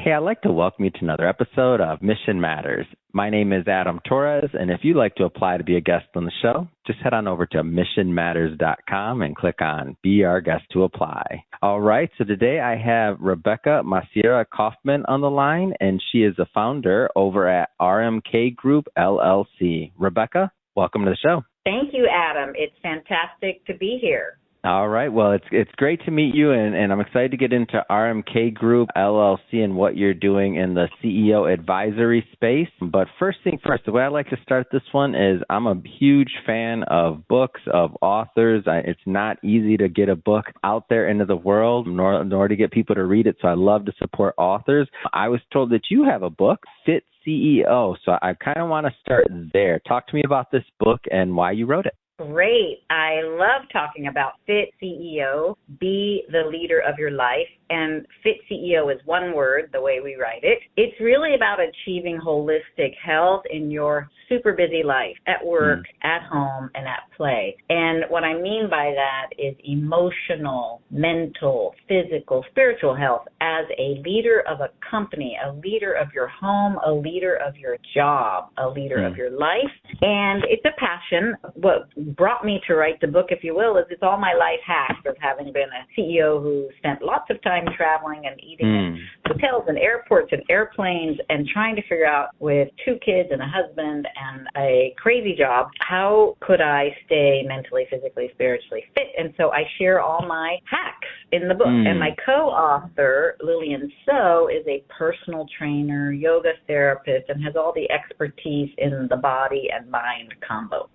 Hey, I'd like to welcome you to another episode of Mission Matters. My name is Adam Torres, and if you'd like to apply to be a guest on the show, just head on over to missionmatters.com and click on Be Our Guest to apply. All right, so today I have Rebecca Maciera Kaufman on the line, and she is the founder over at RMK Group, LLC. Rebecca, welcome to the show. Thank you, Adam. It's fantastic to be here. All right. Well, it's great to meet you, and I'm excited to get into RMK Group LLC and what you're doing in the CEO advisory space. But first thing first, the way I like to start this one is I'm a huge fan of books, of authors. It's not easy to get a book out there into the world, nor to get people to read it. So I love to support authors. I was told that you have a book, FitCEO. So I kind of want to start there. Talk to me about this book and why you wrote it. Great. I love talking about Fit CEO, be the leader of your life. And Fit CEO is one word, the way we write it. It's really about achieving holistic health in your super busy life, at work, at home, and at play. And what I mean by that is emotional, mental, physical, spiritual health as a leader of a company, a leader of your home, a leader of your job, a leader of your life. And it's a passion. What brought me to write the book, if you will, is it's all my life hacks of having been a CEO who spent lots of time traveling and eating in hotels and airports and airplanes and trying to figure out with 2 kids and a husband and a crazy job, how could I stay mentally, physically, spiritually fit? And so I share all my hacks in the book. And my co-author, Lillian So, is a personal trainer, yoga therapist, and has all the expertise in the body and mind combo.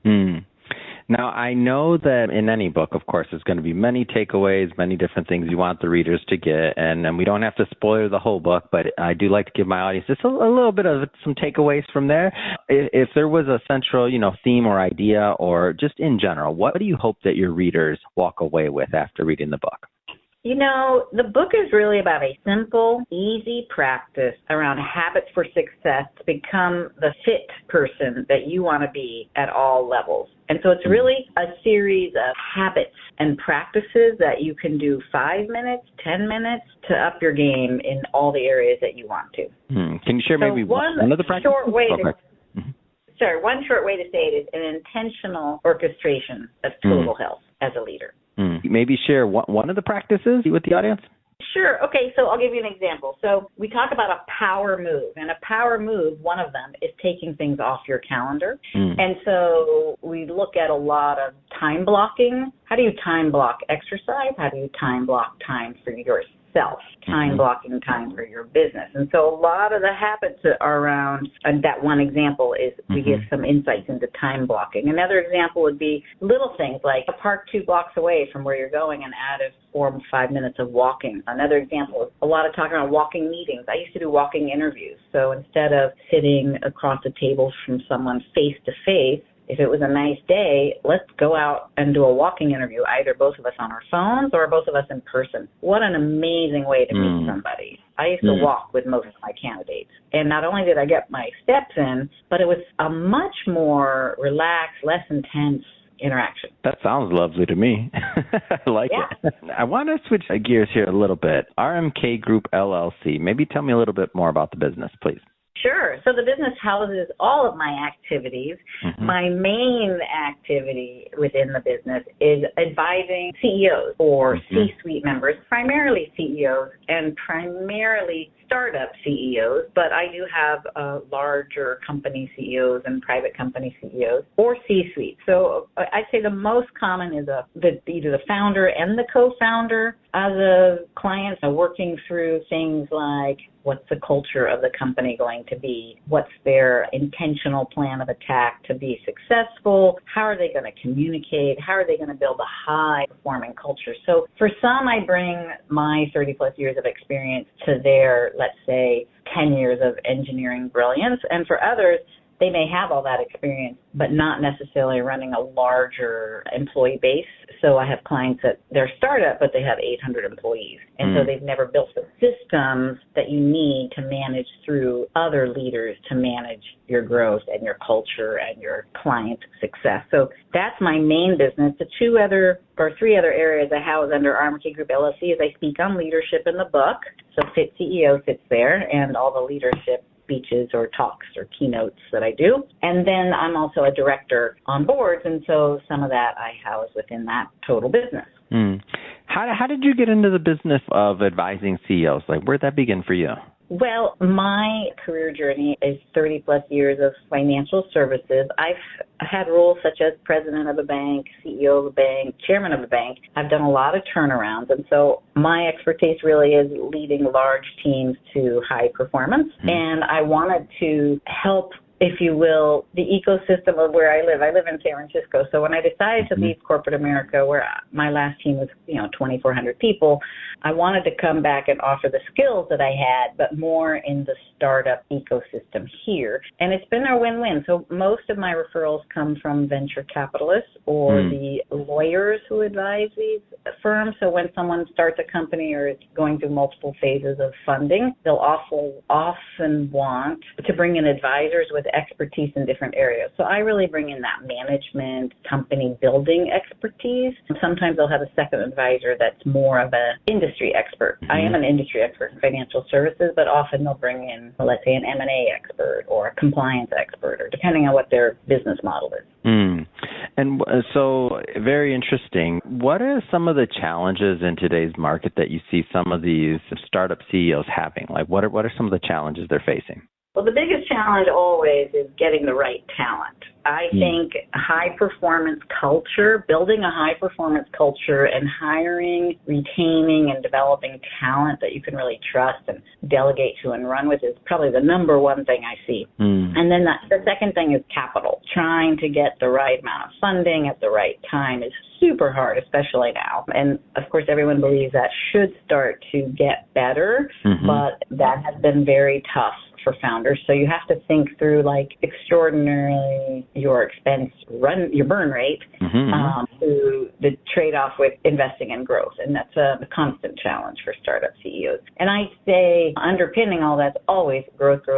Now, I know that in any book, of course, there's going to be many takeaways, many different things you want the readers to get, and we don't have to spoil the whole book, but I do like to give my audience just a little bit of some takeaways from there. If there was a central, theme or idea, or just in general, what do you hope that your readers walk away with after reading the book? The book is really about a simple, easy practice around habits for success to become the fit person that you want to be at all levels. And so it's really a series of habits and practices that you can do 5 minutes, 10 minutes to up your game in all the areas that you want to. Can you share maybe one of the practices? One short way to say it is an intentional orchestration of total health as a leader. Maybe share one of the practices with the audience? Sure. Okay, so I'll give you an example. So we talk about a power move, and a power move, one of them is taking things off your calendar. And so we look at a lot of time blocking. How do you time block exercise? How do you time block time for yourself? Time blocking time for your business. And so a lot of the habits are around, that one example is we give some insights into time blocking. Another example would be little things like park 2 blocks away from where you're going and add 4 or 5 minutes of walking. Another example is a lot of talking about walking meetings. I used to do walking interviews. So instead of sitting across the table from someone face to face, if it was a nice day, let's go out and do a walking interview, either both of us on our phones or both of us in person. What an amazing way to meet somebody. I used to walk with most of my candidates. And not only did I get my steps in, but it was a much more relaxed, less intense interaction. That sounds lovely to me. I like it. I want to switch gears here a little bit. RMK Group LLC. Maybe tell me a little bit more about the business, please. Sure. So the business houses all of my activities. My main activity within the business is advising CEOs or C-suite members, primarily CEOs and primarily startup CEOs, but I do have larger company CEOs and private company CEOs or C-suite. So I'd say the most common is either the founder and the co-founder as a client, working through things like what's the culture of the company going to be? What's their intentional plan of attack to be successful? How are they going to communicate? How are they going to build a high-performing culture? So for some, I bring my 30-plus years of experience to their, let's say, 10 years of engineering brilliance. And for others, they may have all that experience, but not necessarily running a larger employee base. So I have clients that they're a startup, but they have 800 employees. And so they've never built the systems that you need to manage through other leaders to manage your growth and your culture and your client success. So that's my main business. The three other areas I house under RMK Group LLC is I speak on leadership in the book. So FitCEO sits there, and all the leadership speeches or talks or keynotes that I do. And then I'm also a director on boards, and so some of that I house within that total business. How did you get into the business of advising CEOs? Like, where'd that begin for you? Well, my career journey is 30 plus years of financial services. I've had roles such as president of a bank, CEO of a bank, chairman of a bank. I've done a lot of turnarounds. And so my expertise really is leading large teams to high performance. And I wanted to help, if you will, the ecosystem of where I live. I live in San Francisco. So when I decided to leave corporate America, where my last team was, 2,400 people, I wanted to come back and offer the skills that I had, but more in the startup ecosystem here. And it's been a win-win. So most of my referrals come from venture capitalists or the lawyers who advise these firms. So when someone starts a company or is going through multiple phases of funding, they'll often want to bring in advisors with expertise in different areas. So I really bring in that management, company building expertise. Sometimes they'll have a second advisor that's more of an industry expert. I am an industry expert in financial services, but often they'll bring in, let's say, an M&A expert or a compliance expert, or depending on what their business model is. And so, very interesting. What are some of the challenges in today's market that you see some of these startup CEOs having? Like, what are some of the challenges they're facing? Well, the biggest challenge always is getting the right talent. I think high-performance culture, building a high-performance culture and hiring, retaining, and developing talent that you can really trust and delegate to and run with is probably the number one thing I see. And then the second thing is capital. Trying to get the right amount of funding at the right time is super hard, especially now. And, of course, everyone believes that should start to get better, but that has been very tough for founders. So you have to think through, like, extraordinarily your burn rate to the trade-off with investing in growth. And that's a constant challenge for startup CEOs. And I say underpinning all that's always growth.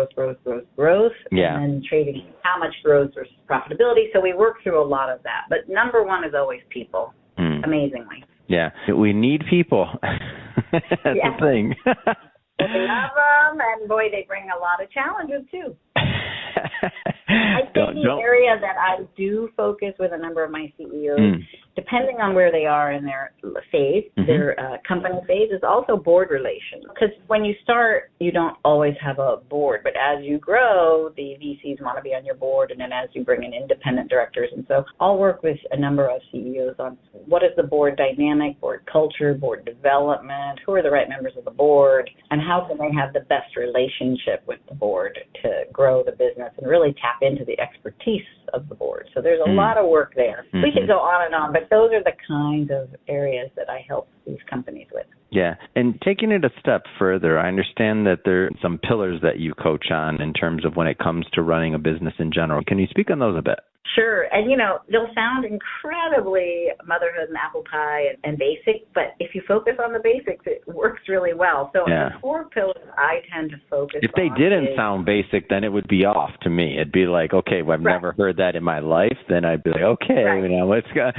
Yeah. And then trading how much growth versus profitability. So we work through a lot of that. But number one is always people, amazingly. Yeah. We need people. That's the thing. Well, we love them, and boy, they bring a lot of challenges too. I think the area that I do focus with a number of my CEOs, depending on where they are in their phase, their company phase, is also board relations. Because when you start, you don't always have a board, but as you grow, the VCs want to be on your board, and then as you bring in independent directors. And so I'll work with a number of CEOs on what is the board dynamic, board culture, board development, who are the right members of the board, and how can they have the best relationship with the board to grow the business and really tap into the expertise of the board. So there's a lot of work there. We could go on and on, but those are the kinds of areas that I help these companies with. Yeah. And taking it a step further, I understand that there are some pillars that you coach on in terms of when it comes to running a business in general. Can you speak on those a bit? Sure. And, they'll sound incredibly motherhood and apple pie and basic, but if you focus on the basics, it works really well. So the 4 pillars I tend to focus on. If they didn't sound basic, then it would be off to me. It'd be like, okay, well, I've never heard that in my life. Then I'd be like, okay, let's go.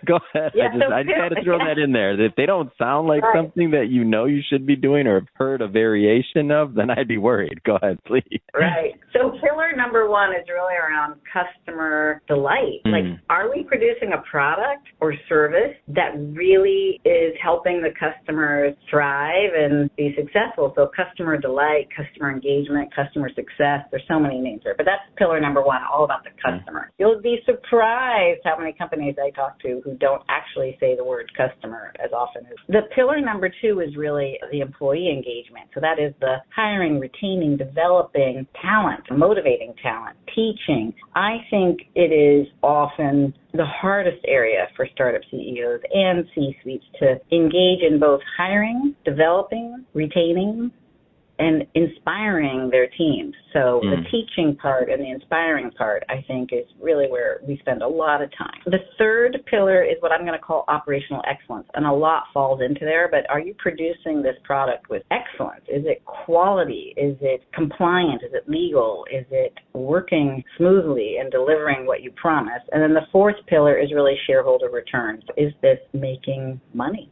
Go ahead. Yeah, I just had to throw that in there. If they don't sound like something that you should be doing or have heard a variation of, then I'd be worried. Go ahead, please. Right. So pillar number 1 is really around customer delight. Like, are we producing a product or service that really is helping the customers thrive and be successful? So customer delight, customer engagement, customer success, there's so many names there. But that's pillar number 1, all about the customer. You'll be surprised how many companies I talk to who don't actually say the word customer as often as. The pillar number 2 is really the employee engagement. So that is the hiring, retaining, developing talent, motivating talent, teaching. I think it is often the hardest area for startup CEOs and C-suites to engage in both hiring, developing, retaining, and inspiring their teams. So the teaching part and the inspiring part, I think, is really where we spend a lot of time. The third pillar is what I'm going to call operational excellence, and a lot falls into there, but are you producing this product with excellence? Is it quality? Is it compliant? Is it legal? Is it working smoothly and delivering what you promise? And then the fourth pillar is really shareholder returns. Is this making money?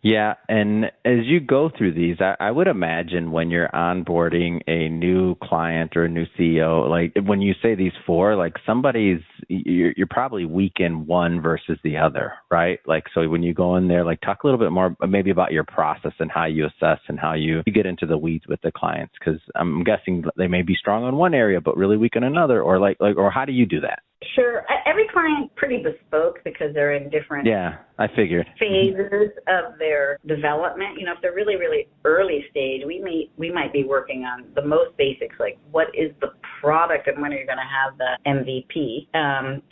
Yeah, and as you go through these, I would imagine when you're onboarding a new client or a new CEO, like when you say these four, like you're probably weak in one versus the other, right? Like, so when you go in there, like talk a little bit more maybe about your process and how you assess and how you get into the weeds with the clients, because I'm guessing they may be strong on one area but really weak in another, or or how do you do that? Sure. Every client pretty bespoke because they're in different I figured. phases of their development. You know, if they're really, really early stage, we might be working on the most basics, like what is the product and when are you going to have the MVP.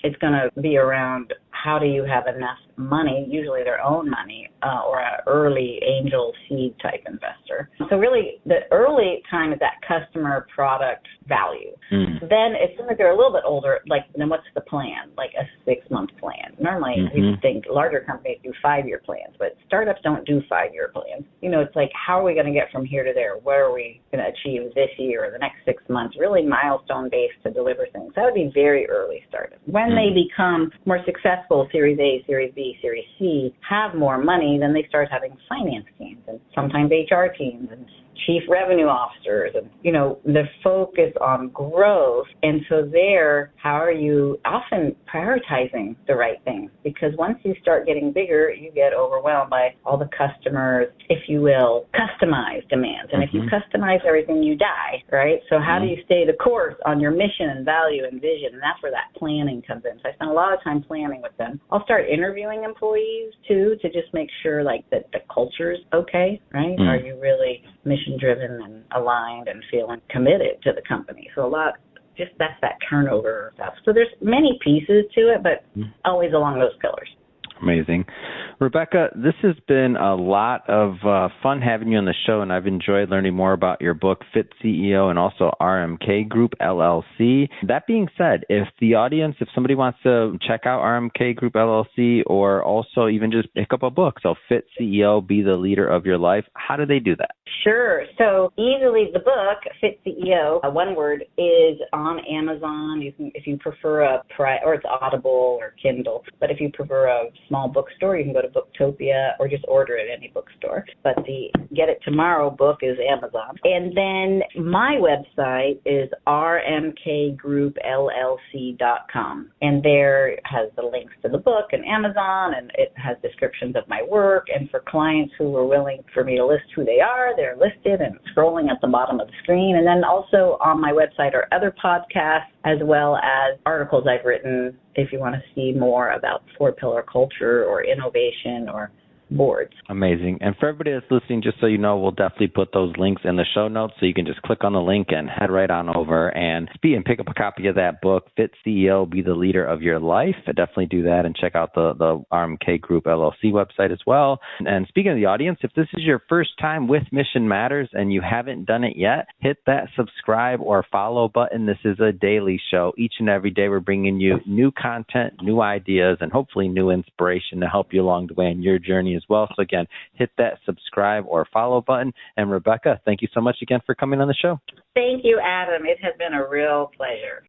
It's going to be around how do you have enough money, usually their own money, or an early angel seed type investor. So really the early time is that customer product value. Then as soon as they're a little bit older, like then what's the plan? Like a 6-month plan. Normally we think larger companies do 5-year plans, but startups don't do 5-year plans. You know, it's like, how are we going to get from here to there? What are we going to achieve this year or the next 6 months? Really milestone based to deliver things. That would be very early startups. When they become more successful, Series A, Series B, Series C, have more money, then they start having finance teams and sometimes HR teams and chief revenue officers, and, you know, the focus on growth. And so there, how are you often prioritizing the right things? Because once you start getting bigger, you get overwhelmed by all the customers, if you will, customized demands. And if you customize everything, you die, right? So how do you stay the course on your mission and value and vision? And that's where that planning comes in. So I spend a lot of time planning with them. I'll start interviewing employees too, to just make sure like that the culture's okay, right? Are you really mission-driven and aligned and feeling committed to the company? So a lot, just that's that turnover stuff. So there's many pieces to it, but always along those pillars. Amazing. Rebecca, this has been a lot of fun having you on the show, and I've enjoyed learning more about your book, FitCEO, and also RMK Group, LLC. That being said, if the audience, if somebody wants to check out RMK Group, LLC, or also even just pick up a book, so FitCEO, Be the Leader of Your Life, how do they do that? Sure. So easily, the book, FitCEO, one word, is on Amazon. You can, if you prefer or it's Audible or Kindle, but if you prefer a small bookstore, you can go to Booktopia or just order it at any bookstore. But the Get It Tomorrow book is Amazon. And then my website is rmkgroupllc.com. And there has the links to the book and Amazon, and it has descriptions of my work. And for clients who are willing for me to list who they are, they're listed and scrolling at the bottom of the screen. And then also on my website are other podcasts as well as articles I've written if you want to see more about 4-pillar culture or innovation or boards. Amazing. And for everybody that's listening, just so you know, we'll definitely put those links in the show notes, so you can just click on the link and head right on over and pick up a copy of that book, FitCEO, Be the Leader of Your Life. Definitely do that, and check out the RMK Group LLC website as well. And speaking of the audience, if this is your first time with Mission Matters and you haven't done it yet, hit that subscribe or follow button. This is a daily show. Each and every day we're bringing you new content, new ideas, and hopefully new inspiration to help you along the way in your journey as well. So again, hit that subscribe or follow button. And Rebecca, thank you so much again for coming on the show. Thank you, Adam. It has been a real pleasure.